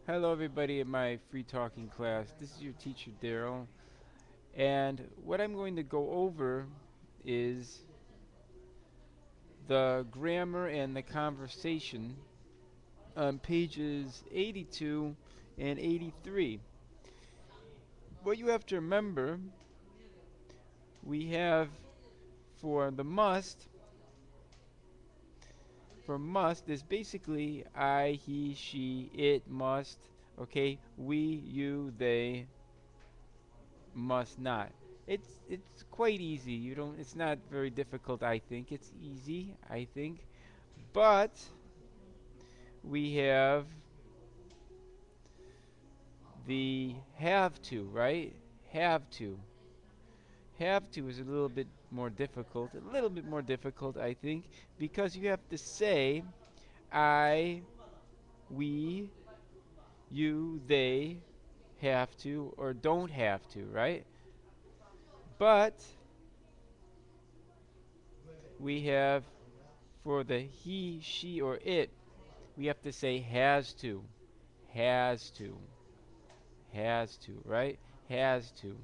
Hello, everybody in my free talking class. This is your teacher, Daryl. And what I'm going to go over is the grammar and the conversation on pages 82 and 83. What you have to remember, we have for the must, for must is basically I, he, she, it, must, okay, we, you, they, must not. It's quite easy. You don't it's not very difficult, I think. It's easy, I think. But we have the have to, right? Have to. Have to is a little bit more difficult. A little bit more difficult, I think, because you have to say I, we, you, they have to or don't have to, right? But we have for the he, she, or it, we have to say has to, has to, right? Has to.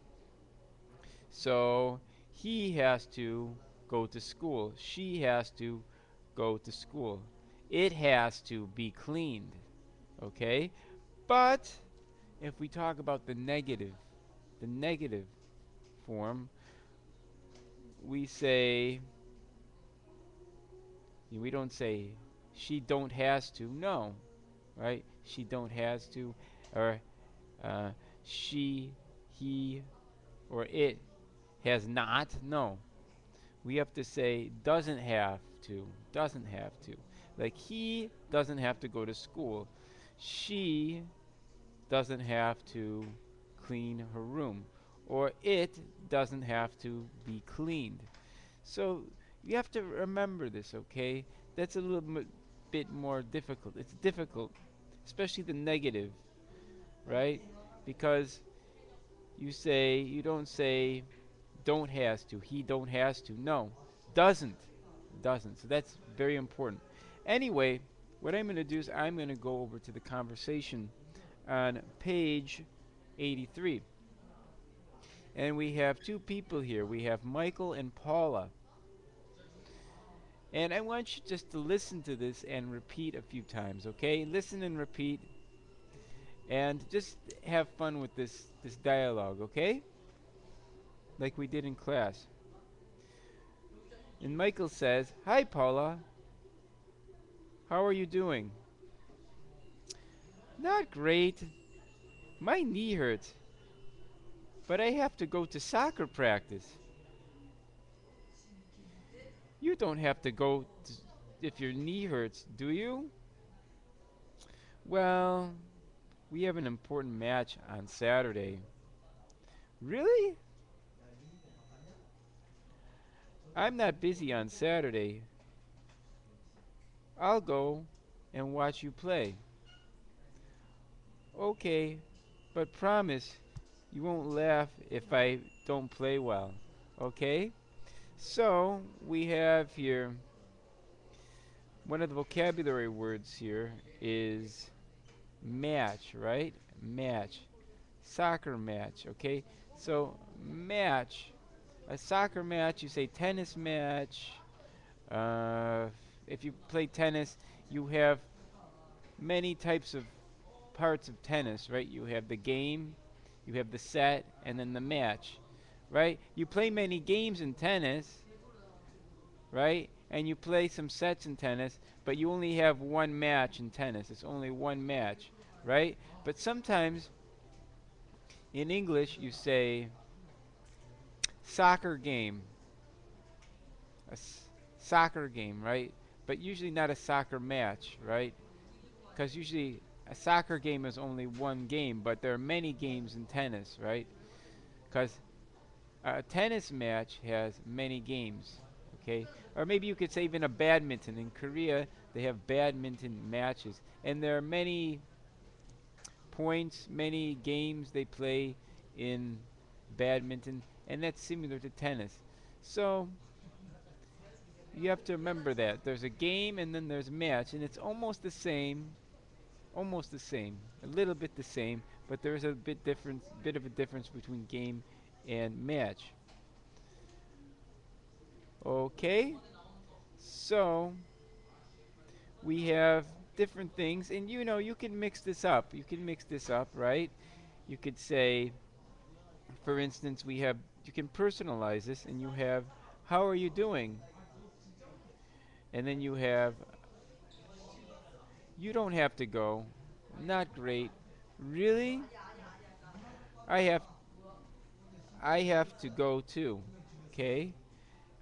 So he has to go to school. She has to go to school. It has to be cleaned, okay? But if we talk about the negative form, we say, we don't say she don't has to, no, right? She don't has to, or uh, she, he, or it has not. No, we have to say doesn't have to. Doesn't have to. Like he doesn't have to go to school. She doesn't have to clean her room. Or it doesn't have to be cleaned. So you have to remember this, okay? That's a little bit more difficult. It's difficult, especially the negative, right? Because you don't say don't has to. He don't has to. No, doesn't. Doesn't. So that's very important. Anyway, what I'm going to do is I'm going to go over to the conversation on page 83. And we have two people here. We have Michael and Paula. And I want you just to listen to this and repeat a few times, okay? Listen and repeat and just have fun with this dialogue, okay? Like we did in class. And Michael says, "Hi Paula, how are you doing?" "Not great. My knee hurts, but I have to go to soccer practice." "You don't have to go if your knee hurts, do you?" "Well, we have an important match on Saturday." "Really?" "I'm not busy on Saturday. I'll go and watch you play." "Okay, but promise you won't laugh if I don't play well. Okay?" So we have here one of the vocabulary words here is match, right? Match. Soccer match, okay? So match. A soccer match, you say tennis match. Uh, if you play tennis, you have many types of parts of tennis, right? You have the game, you have the set, and then the match, right? You play many games in tennis, right? And you play some sets in tennis, but you only have one match in tennis. It's only one match, right? But sometimes in English you say soccer game, soccer game, right? But usually not a soccer match, right? Because usually a soccer game is only one game, but there are many games in tennis, right? Because a tennis match has many games, okay? Or maybe you could say even a badminton. In Korea, they have badminton matches, and there are many points, many games they play in badminton, and that's similar to tennis. So you have to remember that there's a game and then there's a match, and it's almost the same, almost the same, a little bit the same, but there's a bit of a difference between game and match. Okay, so we have different things, and you can mix this up. You can mix this up, right? You could say, for instance, you can personalize this, and you have, how are you doing? And then you have, you don't have to go, not great, really? I have I have to go too, okay?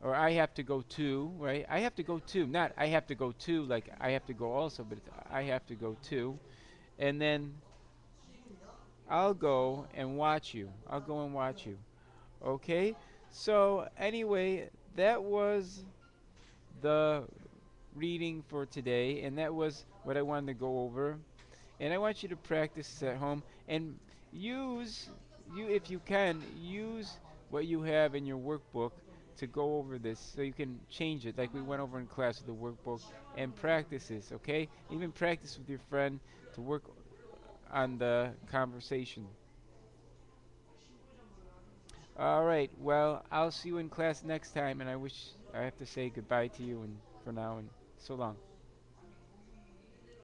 Or I have to go too, right? I have to go too, not I have to go too, like I have to go also, but it's I have to go too. And then I'll go and watch you. I'll go and watch you. Okay? So, anyway, that was the reading for today, and that was what I wanted to go over. And I want you to practice this at home and use if you can use what you have in your workbook to go over this so you can change it like we went over in class with the workbook and practice this, okay? Even practice with your friend to work on the conversation. All right. Well, I'll see you in class next time, and I have to say goodbye to you and for now and so long.